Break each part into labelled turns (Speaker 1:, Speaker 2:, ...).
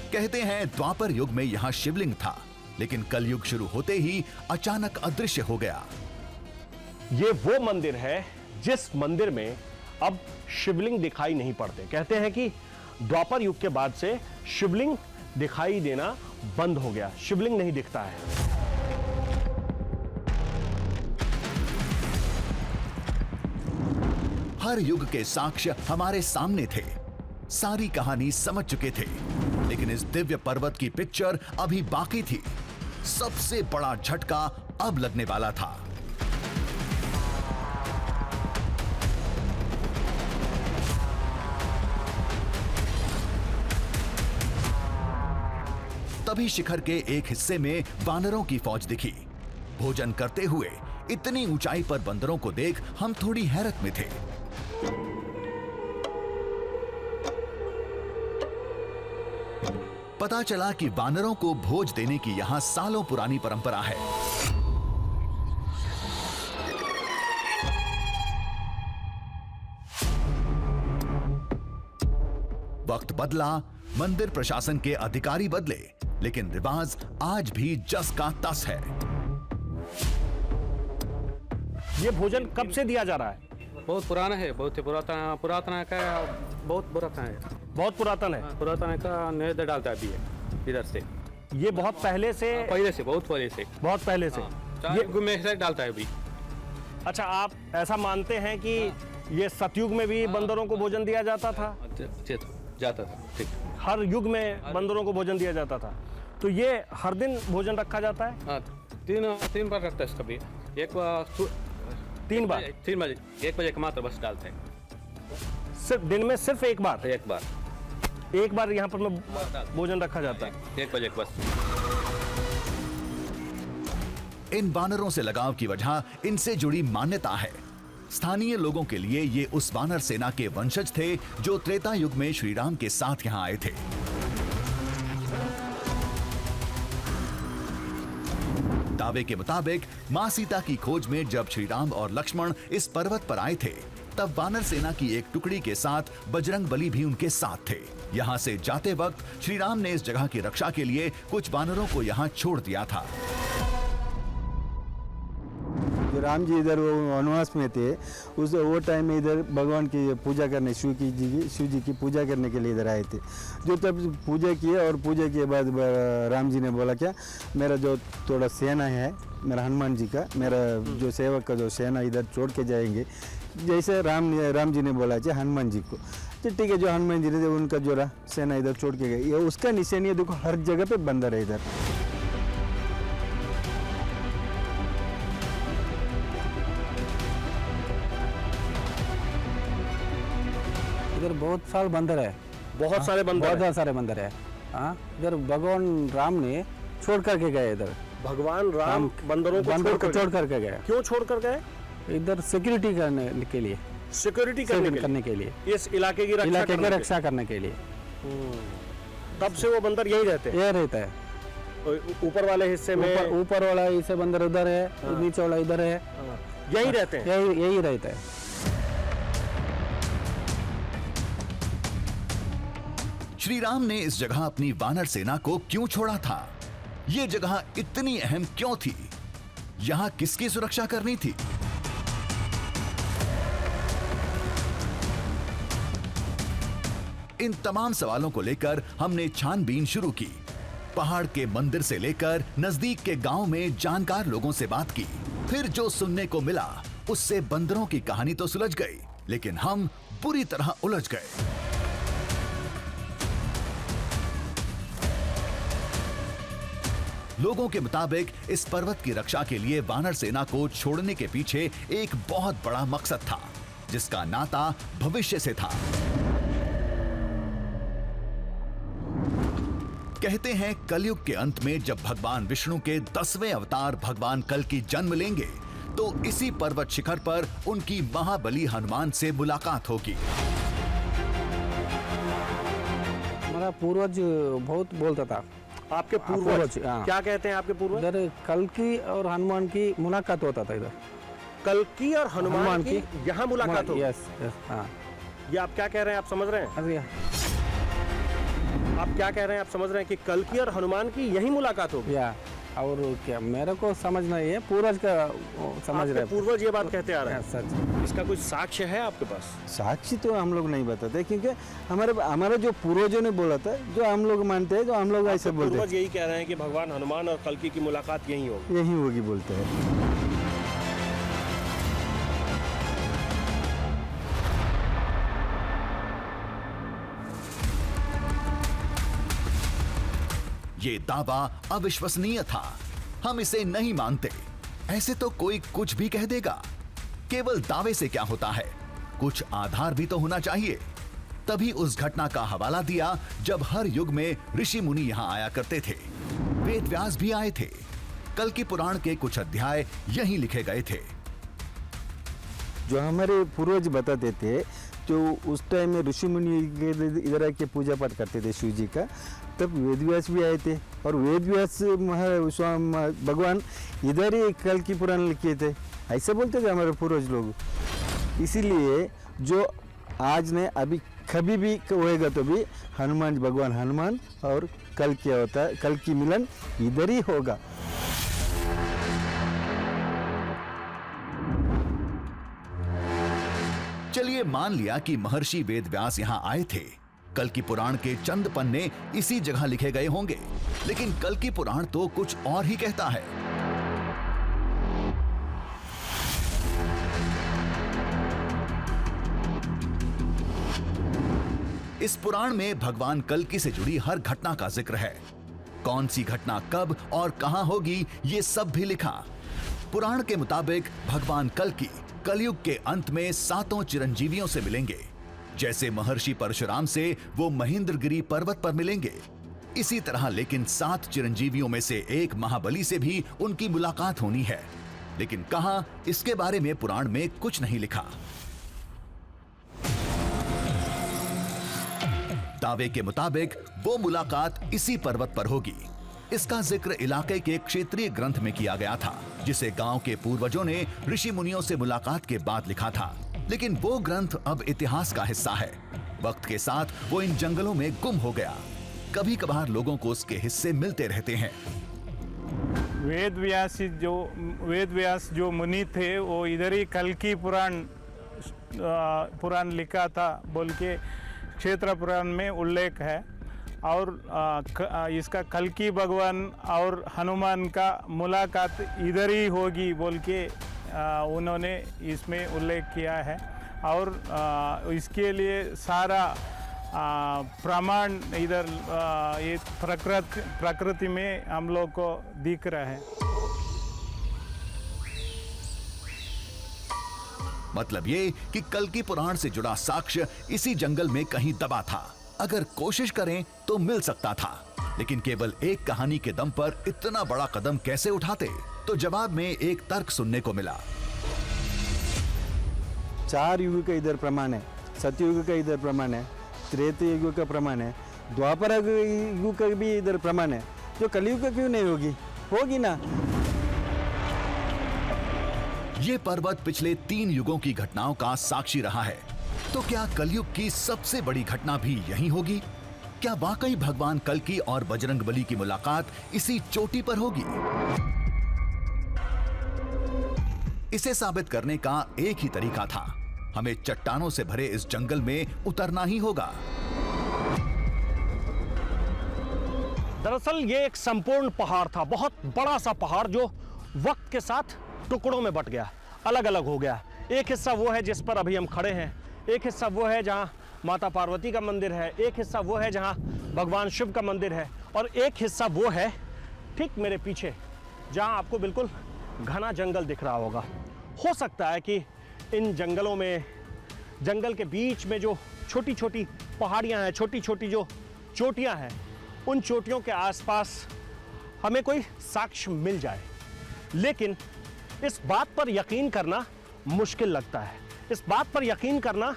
Speaker 1: कहते हैं द्वापर युग में यहाँ शिवलिंग था, लेकिन कलयुग शुरू होते ही अचानक अदृश्य हो गया।
Speaker 2: ये वो मंदिर है जिस मंदिर में अब शिवलिंग दिखाई नहीं पड़ते। कहते हैं कि द्वापर युग के बाद से शिवलिंग दिखाई देना बंद हो गया, शिवलिंग नहीं दिखता है।
Speaker 1: हर युग के साक्ष्य हमारे सामने थे, सारी कहानी समझ चुके थे, लेकिन इस दिव्य पर्वत की पिक्चर अभी बाकी थी। सबसे बड़ा झटका अब लगने वाला था। तभी शिखर के एक हिस्से में वानरों की फौज दिखी। भोजन करते हुए इतनी ऊंचाई पर बंदरों को देख हम थोड़ी हैरत में थे। पता चला कि वानरों को भोज देने की यहां सालों पुरानी परंपरा है। वक्त बदला, मंदिर प्रशासन के अधिकारी बदले, लेकिन रिवाज आज भी जस का तस है।
Speaker 2: ये भोजन कब से दिया जा रहा है?
Speaker 3: बहुत पुराना है, बहुत ही पुरातन का, बहुत पुरातन है,
Speaker 2: बहुत पुरातन है।
Speaker 3: पुरातन का नैवेद्य डालता है अभी इधर से।
Speaker 2: ये बहुत पहले से,
Speaker 3: बहुत पहले से,
Speaker 2: बहुत पहले से
Speaker 3: ये में से डालता है अभी।
Speaker 2: अच्छा, आप ऐसा मानते हैं कि ये सतयुग में भी बंदरों को भोजन दिया जाता था?
Speaker 3: जाता था, ठीक।
Speaker 2: हर युग में बंदरों को भोजन दिया जाता था, तो ये हर दिन भोजन रखा जाता है?
Speaker 3: हाँ, तीन बार रखता है कभी। एक बार
Speaker 2: 3 बार,
Speaker 3: 3 बजे, 1 बजे का मात्र बस डालते हैं।
Speaker 2: सिर्फ दिन में सिर्फ एक बार यहाँ पर में भोजन रखा जाता है?
Speaker 3: 1 बजे बस।
Speaker 1: इन वानरों से लगाव की वजह इनसे जुड़ी मान्यता है। स्थानीय लोगों के लिए ये उस वानर सेना के वंशज थे जो त्रेता युग में श्री राम के साथ यहां आए थे। दावे के मुताबिक मां सीता की खोज में जब श्री राम और लक्ष्मण इस पर्वत पर आए थे, तब वानर सेना की एक टुकड़ी के साथ बजरंग बली भी उनके साथ थे। यहां से जाते वक्त श्री राम ने इस जगह की रक्षा के लिए कुछ वानरों को यहां छोड़ दिया था।
Speaker 4: जो राम जी इधर वनवास में थे, उस वो टाइम में इधर भगवान की पूजा करने, शिव जी की पूजा करने के लिए इधर आए थे। जो तब पूजा किए और पूजा के बाद राम जी ने बोला क्या, मेरा जो थोड़ा सेना है, मेरा हनुमान जी का, मेरा जो सेवक का जो सेना इधर छोड़ के जाएंगे। जैसे राम जी ने बोला हनुमान जी को, तो ठीक है, जो हनुमान जी ने उनका जो सेना इधर छोड़ के गए, ये उसका निशान है। देखो हर जगह पे बंदर है इधर। इधर बहुत साल बंदर है,
Speaker 2: बहुत सारे
Speaker 4: बंदर है। हाँ, इधर भगवान राम ने छोड़ करके गए इधर।
Speaker 2: भगवान राम बंदरों को
Speaker 4: छोड़ करके गए।
Speaker 2: क्यों छोड़ कर गए?
Speaker 4: इधर सिक्योरिटी करने के लिए,
Speaker 2: सिक्योरिटी करने के लिए, इस इलाके की
Speaker 4: रक्षा करने के लिए।
Speaker 2: तब से वो बंदर यही रहते हैं?
Speaker 4: यही रहता है।
Speaker 2: ऊपर वाले हिस्से में,
Speaker 4: ऊपर वाला हिस्से बंदर उधर है, नीचे वाला इधर है,
Speaker 2: यही रहते हैं,
Speaker 4: यही रहता है।
Speaker 1: श्री राम ने इस जगह अपनी वानर सेना को क्यों छोड़ा था? ये जगह इतनी अहम क्यों थी? यहां किसकी सुरक्षा करनी थी? इन तमाम सवालों को लेकर हमने छानबीन शुरू की। पहाड़ के मंदिर से लेकर नजदीक के गांव में जानकार लोगों से बात की। फिर जो सुनने को मिला उससे बंदरों की कहानी तो सुलझ गई, लेकिन हम बुरी तरह उलझ गए। लोगों के मुताबिक इस पर्वत की रक्षा के लिए वानर सेना को छोड़ने के पीछे एक बहुत बड़ा मकसद था, जिसका नाता भविष्य से था। कहते हैं कलयुग के अंत में जब भगवान विष्णु के 10वें अवतार भगवान कल्कि जन्म लेंगे, तो इसी पर्वत शिखर पर उनकी महाबली हनुमान से मुलाकात होगी।
Speaker 4: हमारा पूर्वज बहुत बोलता था।
Speaker 2: आपके पूर्वज क्या कहते हैं? आपके पूर्वज
Speaker 4: इधर कल्कि और हनुमान की मुलाकात होता था। इधर
Speaker 2: कल्कि और हनुमान की यहाँ मुलाकात हो?
Speaker 4: यस, हाँ।
Speaker 2: ये आप क्या कह रहे हैं? आप समझ रहे हैं? आप क्या कह रहे हैं? आप समझ रहे हैं कि कल्कि और हनुमान की यही मुलाकात होगी?
Speaker 5: या और क्या, मेरे को समझ नहीं है, पूर्वज का समझ
Speaker 2: आपके
Speaker 5: रहे
Speaker 2: पूर्वज ये बात कहते आ रहे हैं।
Speaker 5: सच।
Speaker 2: इसका कुछ साक्ष्य है आपके पास?
Speaker 4: साक्षी तो हम लोग नहीं बताते, क्योंकि हमारे जो पूर्वजों ने बोला था, जो हम लोग मानते हैं, जो हम लोग ऐसे बोलते
Speaker 2: पूर्वज यही कह रहे हैं कि भगवान हनुमान और कल्कि की मुलाकात यही होगी।
Speaker 4: हैं, यही होगी बोलते हैं।
Speaker 1: ये दावा अविश्वसनीय था। हम इसे नहीं मानते। ऐसे तो कोई कुछ भी कह देगा। केवल दावे से क्या होता है, कुछ आधार भी तो होना चाहिए। तभी उस घटना का हवाला दिया जब हर युग में ऋषि मुनि यहाँ आया करते थे। वेद व्यास भी आए थे। कल्कि पुराण के कुछ अध्याय यहीं लिखे गए थे।
Speaker 4: जो हमारे पूर्वज बताते थे, जो उस टाइम में ऋषि मुनि इधर आके पूजा पाठ करते थे शिव जी का, तब वेद व्यास भी आए थे। और वेद व्यास भगवान इधर ही कल्कि पुराण लिखे थे, ऐसे बोलते थे हमारे पूर्वज लोग। इसीलिए जो आज ने अभी कभी भी होएगा तो भी हनुमान, भगवान हनुमान और कल्कि होता है, कल्कि मिलन इधर ही होगा।
Speaker 1: चलिए मान लिया कि महर्षि वेद व्यास यहाँ आए थे। कल्कि पुराण के चंद पन्ने इसी जगह लिखे गए होंगे, लेकिन कल्कि पुराण तो कुछ और ही कहता है। इस पुराण में भगवान कल्कि से जुड़ी हर घटना का जिक्र है। कौन सी घटना कब और कहां होगी, ये सब भी लिखा। पुराण के मुताबिक भगवान कल्कि कलयुग के अंत में 7 चिरंजीवियों से मिलेंगे। जैसे महर्षि परशुराम से वो महेंद्रगिरी पर्वत पर मिलेंगे, इसी तरह लेकिन 7 चिरंजीवियों में से एक महाबली से भी उनकी मुलाकात होनी है। लेकिन कहां, इसके बारे में पुराण में कुछ नहीं लिखा। दावे के मुताबिक वो मुलाकात इसी पर्वत पर होगी। इसका जिक्र इलाके के क्षेत्रीय ग्रंथ में किया गया था, जिसे गांव के पूर्वजों ने ऋषि मुनियों से मुलाकात के बाद लिखा था। लेकिन वो ग्रंथ अब इतिहास का हिस्सा है। वक्त के साथ वो इन जंगलों में गुम हो गया। कभी कभार लोगों को उसके हिस्से मिलते रहते हैं।
Speaker 6: वेद व्यास जो मुनि थे, वो इधर ही कल्कि पुराण लिखा था बोल के क्षेत्र पुराण में उल्लेख है। और इसका कल्कि भगवान और हनुमान का मुलाकात इधर ही होगी बोल के उन्होंने इसमें उल्लेख किया है। और इसके लिए सारा प्रमाण इधर ये प्रकृति में हम लोग को दिख रहा है।
Speaker 1: मतलब ये कि कल्कि पुराण से जुड़ा साक्ष्य इसी जंगल में कहीं दबा था। अगर कोशिश करें तो मिल सकता था, लेकिन केवल एक कहानी के दम पर इतना बड़ा कदम कैसे उठाते? तो जवाब में एक तर्क सुनने को मिला।
Speaker 4: 4 युग का इधर प्रमाण है, सतयुग का इधर प्रमाण है, त्रेता युग का प्रमाण है, द्वापर युग का भी इधर प्रमाण है। जो कलयुग का क्यों नहीं होगी? होगी ना।
Speaker 1: ये पर्वत पिछले 3 युगों की घटनाओं का साक्षी रहा है। तो क्या कलयुग की सबसे बड़ी घटना भी यहीं होगी? क्या वाकई भगवान कल्कि और बजरंगबली की मुलाकात इसी चोटी पर होगी? इसे साबित करने का एक ही तरीका था। हमें चट्टानों से भरे इस जंगल में उतरना ही होगा।
Speaker 2: दरअसल ये एक संपूर्ण पहाड़ था, बहुत बड़ा सा पहाड़ जो वक्त के साथ टुकड़ों में बट गया, अलग अलग हो गया। एक हिस्सा वो है जिस पर अभी हम खड़े हैं, एक हिस्सा वो है जहाँ माता पार्वती का मंदिर है, एक हिस्सा वो है जहाँ भगवान शिव का मंदिर है, और एक हिस्सा वो है ठीक मेरे पीछे जहाँ आपको बिल्कुल घना जंगल दिख रहा होगा। हो सकता है कि इन जंगलों में, जंगल के बीच में जो छोटी छोटी पहाड़ियाँ हैं, छोटी छोटी जो चोटियाँ हैं, उन चोटियों के आसपास हमें कोई साक्ष्य मिल जाए। लेकिन इस बात पर यकीन करना मुश्किल लगता है। इस बात पर यकीन करना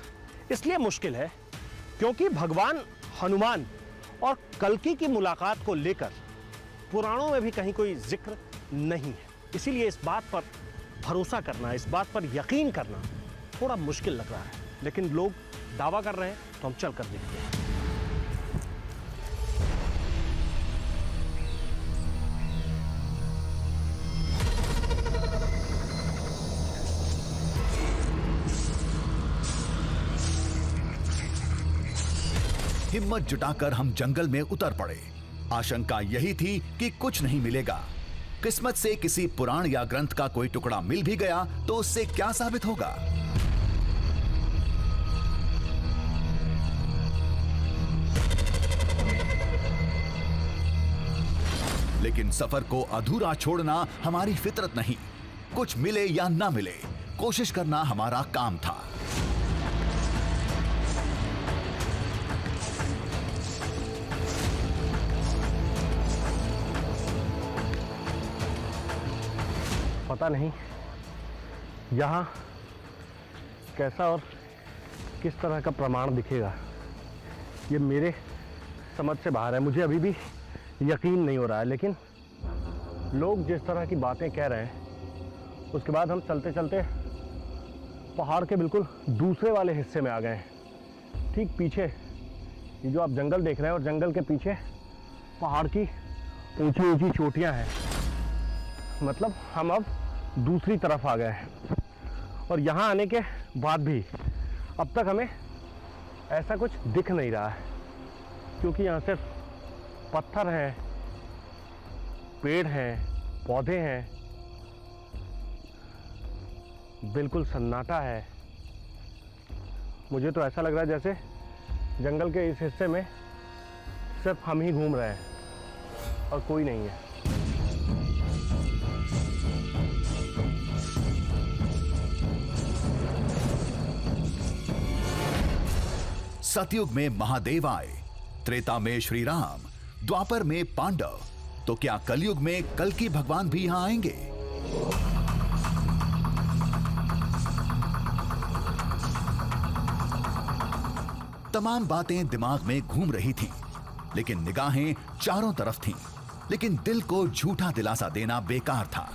Speaker 2: इसलिए मुश्किल है क्योंकि भगवान हनुमान और कल्कि की मुलाकात को लेकर पुराणों में भी कहीं कोई जिक्र नहीं है। इसीलिए इस बात पर भरोसा करना, इस बात पर यकीन करना थोड़ा मुश्किल लग रहा है। लेकिन लोग दावा कर रहे हैं तो हम चल कर देखते हैं।
Speaker 1: हिम्मत जुटाकर हम जंगल में उतर पड़े। आशंका यही थी कि कुछ नहीं मिलेगा। किस्मत से किसी पुराण या ग्रंथ का कोई टुकड़ा मिल भी गया तो उससे क्या साबित होगा। लेकिन सफर को अधूरा छोड़ना हमारी फितरत नहीं। कुछ मिले या ना मिले, कोशिश करना हमारा काम था।
Speaker 2: पता नहीं यहाँ कैसा और किस तरह का प्रमाण दिखेगा, ये मेरे समझ से बाहर है। मुझे अभी भी यकीन नहीं हो रहा है, लेकिन लोग जिस तरह की बातें कह रहे हैं उसके बाद हम चलते चलते पहाड़ के बिल्कुल दूसरे वाले हिस्से में आ गए हैं। ठीक पीछे ये जो आप जंगल देख रहे हैं और जंगल के पीछे पहाड़ की ऊंची ऊंची चोटियां हैं। मतलब हम अब दूसरी तरफ आ गए हैं और यहाँ आने के बाद भी अब तक हमें ऐसा कुछ दिख नहीं रहा है, क्योंकि यहाँ सिर्फ पत्थर हैं, पेड़ हैं, पौधे हैं, बिल्कुल सन्नाटा है। मुझे तो ऐसा लग रहा है जैसे जंगल के इस हिस्से में सिर्फ हम ही घूम रहे हैं और कोई नहीं है।
Speaker 1: सतयुग में महादेव आए, त्रेता में श्री राम, द्वापर में पांडव, तो क्या कलयुग में कल्कि भगवान भी यहां आएंगे? तमाम बातें दिमाग में घूम रही थीं, लेकिन निगाहें चारों तरफ थीं, लेकिन दिल को झूठा दिलासा देना बेकार था।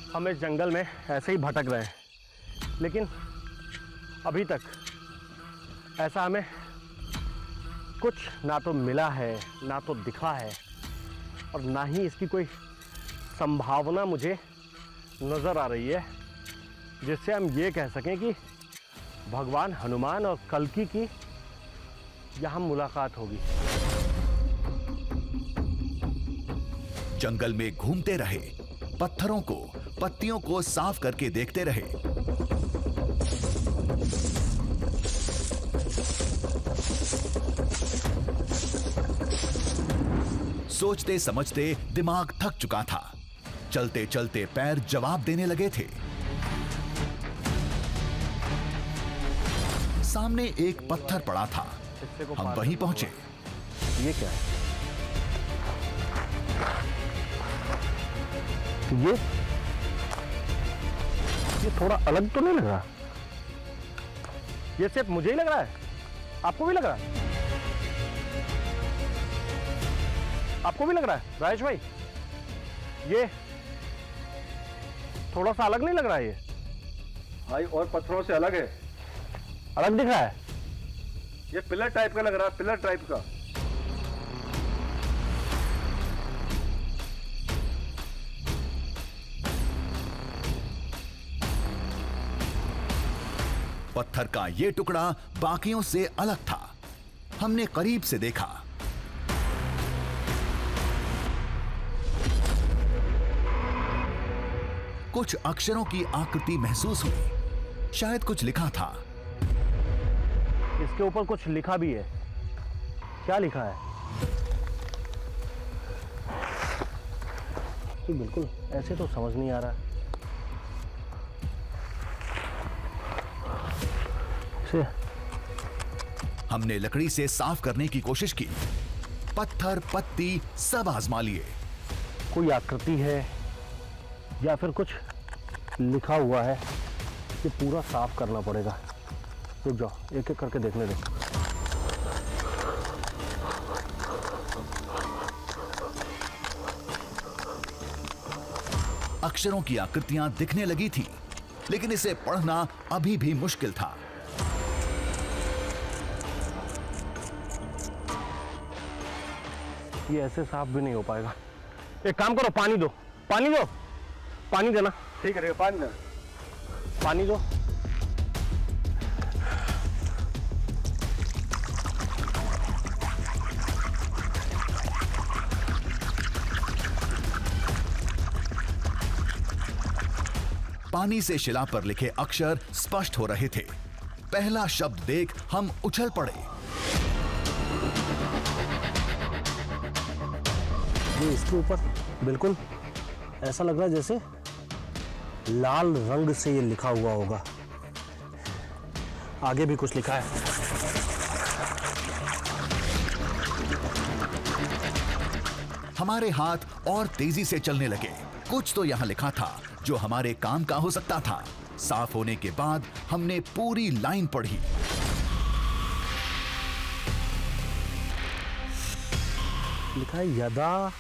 Speaker 2: हम इस जंगल में ऐसे ही भटक रहे हैं, लेकिन अभी तक ऐसा हमें कुछ ना तो मिला है, ना तो दिखा है, और ना ही इसकी कोई संभावना मुझे नज़र आ रही है जिससे हम ये कह सकें कि भगवान हनुमान और कल्कि की यहाँ मुलाकात होगी।
Speaker 1: जंगल में घूमते रहे, पत्थरों को, पत्तियों को साफ करके देखते रहे। सोचते समझते दिमाग थक चुका था। चलते चलते पैर जवाब देने लगे थे। सामने एक पत्थर पड़ा था, हम वहीं पहुंचे।
Speaker 2: ये क्या है? ये थोड़ा अलग तो नहीं लग रहा? ये सिर्फ मुझे ही लग रहा है? आपको भी लग रहा है? आपको भी लग रहा है राजेश भाई? ये थोड़ा सा अलग नहीं लग रहा है? ये
Speaker 7: भाई और पत्थरों से अलग है,
Speaker 2: अलग दिख रहा है।
Speaker 7: ये पिलर टाइप का लग रहा है, पिलर टाइप का।
Speaker 1: पत्थर का यह टुकड़ा बाकियों से अलग था। हमने करीब से देखा। कुछ अक्षरों की आकृति महसूस हुई, शायद कुछ लिखा था।
Speaker 2: इसके ऊपर कुछ लिखा भी है। क्या लिखा है? बिल्कुल ऐसे तो समझ नहीं आ रहा। से
Speaker 1: हमने लकड़ी से साफ करने की कोशिश की। पत्थर, पत्ती सब आजमा लिए।
Speaker 2: कोई आकृति है या फिर कुछ लिखा हुआ है। ये पूरा साफ करना पड़ेगा। रुक जाओ, एक एक करके देखने दो।
Speaker 1: अक्षरों की आकृतियां दिखने लगी थीं, लेकिन इसे पढ़ना अभी भी मुश्किल था।
Speaker 2: ये ऐसे साफ भी नहीं हो पाएगा। एक काम करो, पानी दो, पानी दो, पानी देना।
Speaker 7: ठीक है, पानी ना।
Speaker 2: पानी दो।
Speaker 1: पानी से शिला पर लिखे अक्षर स्पष्ट हो रहे थे। पहला शब्द देख हम उछल पड़े।
Speaker 2: ये इसके ऊपर बिल्कुल ऐसा लग रहा है जैसे लाल रंग से ये लिखा हुआ होगा। आगे भी कुछ लिखा है।
Speaker 1: हमारे हाथ और तेजी से चलने लगे। कुछ तो यहाँ लिखा था जो हमारे काम का हो सकता था। साफ होने के बाद हमने पूरी लाइन पढ़ी।
Speaker 2: लिखा है यदा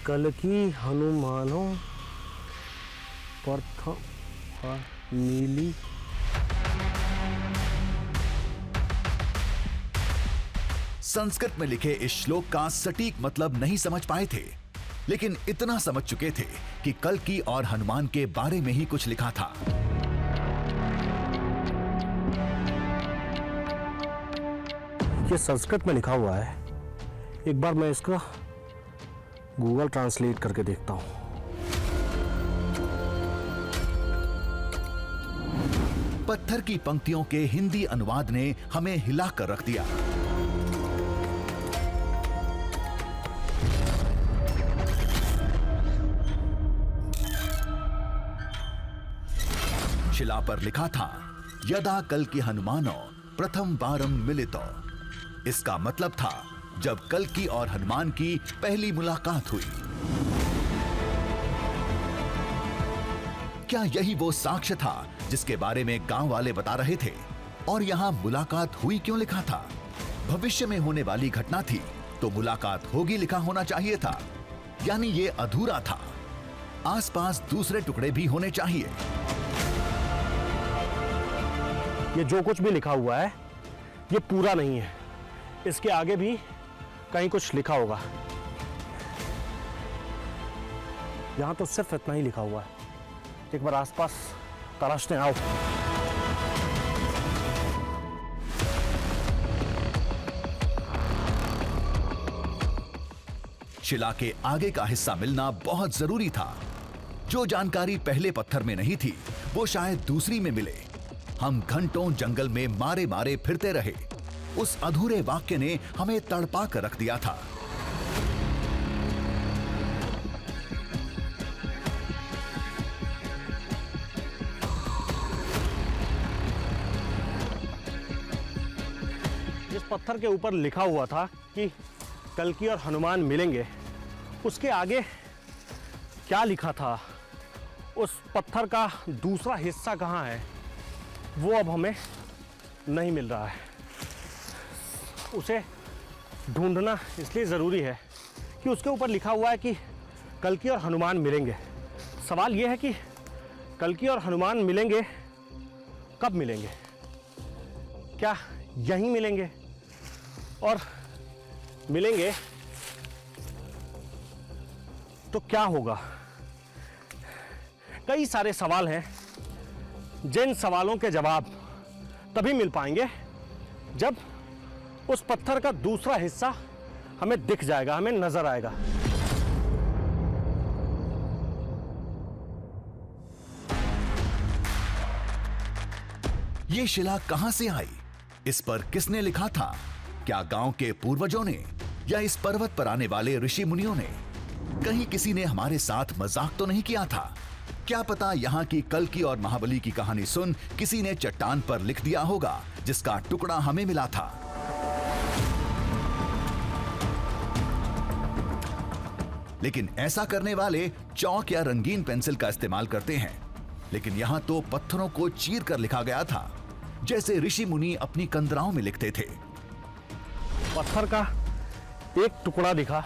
Speaker 2: कल्कि हनुमानो प्रथम नीली।
Speaker 1: संस्कृत में लिखे इस श्लोक का सटीक मतलब नहीं समझ पाए थे, लेकिन इतना समझ चुके थे कि कल्कि और हनुमान के बारे में ही कुछ लिखा था।
Speaker 2: ये संस्कृत में लिखा हुआ है। एक बार मैं इसका गूगल ट्रांसलेट करके देखता हूं।
Speaker 1: पत्थर की पंक्तियों के हिंदी अनुवाद ने हमें हिलाकर रख दिया। शिला पर लिखा था यदा कल्कि हनुमानो प्रथम बारम मिलितो। इसका मतलब था जब कल्कि और हनुमान की पहली मुलाकात हुई। क्या यही वो साक्ष्य था जिसके बारे में गांव वाले बता रहे थे? और यहां मुलाकात हुई क्यों लिखा था? भविष्य में होने वाली घटना थी तो मुलाकात होगी लिखा होना चाहिए था, यानी ये अधूरा था। आसपास दूसरे टुकड़े भी होने चाहिए।
Speaker 2: ये जो कुछ भी लिखा हुआ है ये पूरा नहीं है। इसके आगे भी कहीं कुछ लिखा होगा। यहां तो सिर्फ इतना ही लिखा हुआ है। एक बार आसपास तलाशते आओ।
Speaker 1: शिला के आगे का हिस्सा मिलना बहुत जरूरी था। जो जानकारी पहले पत्थर में नहीं थी वो शायद दूसरी में मिले। हम घंटों जंगल में मारे मारे फिरते रहे। उस अधूरे वाक्य ने हमें तड़पा कर रख दिया था।
Speaker 2: जिस पत्थर के ऊपर लिखा हुआ था कि कल्कि और हनुमान मिलेंगे, उसके आगे क्या लिखा था, उस पत्थर का दूसरा हिस्सा कहाँ है, वो अब हमें नहीं मिल रहा है। उसे ढूंढना इसलिए ज़रूरी है कि उसके ऊपर लिखा हुआ है कि कल्कि और हनुमान मिलेंगे। सवाल यह है कि कल्कि और हनुमान मिलेंगे, कब मिलेंगे? क्या यहीं मिलेंगे? और मिलेंगे तो क्या होगा? कई सारे सवाल हैं जिन सवालों के जवाब तभी मिल पाएंगे जब उस पत्थर का दूसरा हिस्सा हमें दिख जाएगा, हमें नजर आएगा।
Speaker 1: ये शिला कहां से आई? इस पर किसने लिखा था? क्या गांव के पूर्वजों ने या इस पर्वत पर आने वाले ऋषि मुनियों ने? कहीं किसी ने हमारे साथ मजाक तो नहीं किया था? क्या पता यहाँ की कल्कि और महाबली की कहानी सुन किसी ने चट्टान पर लिख दिया होगा जिसका टुकड़ा हमें मिला था। लेकिन ऐसा करने वाले चौक या रंगीन पेंसिल का इस्तेमाल करते हैं, लेकिन यहां तो पत्थरों को चीर कर लिखा गया था जैसे ऋषि मुनि अपनी कंदराओं में लिखते थे।
Speaker 2: पत्थर का एक टुकड़ा दिखा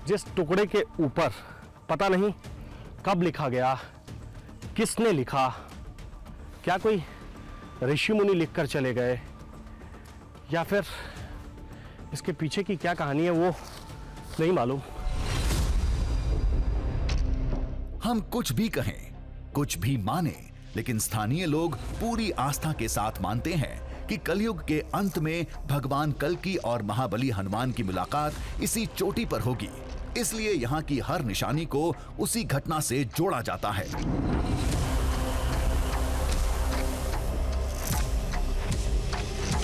Speaker 2: जिस टुकड़े के ऊपर पता नहीं कब लिखा गया, किसने लिखा, क्या कोई ऋषि मुनि लिखकर चले गए या फिर इसके पीछे की क्या कहानी है वो नहीं मालूम।
Speaker 1: हम कुछ भी कहें, कुछ भी माने, लेकिन स्थानीय लोग पूरी आस्था के साथ मानते हैं कि कलयुग के अंत में भगवान कल्कि और महाबली हनुमान की मुलाकात इसी चोटी पर होगी। इसलिए यहाँ की हर निशानी को उसी घटना से जोड़ा जाता है।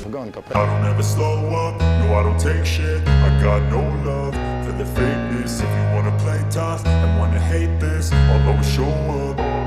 Speaker 8: I don't ever slow up, no I don't take shit. I got no love for the fakeness. If you wanna play tough and wanna hate this, I'll always show up.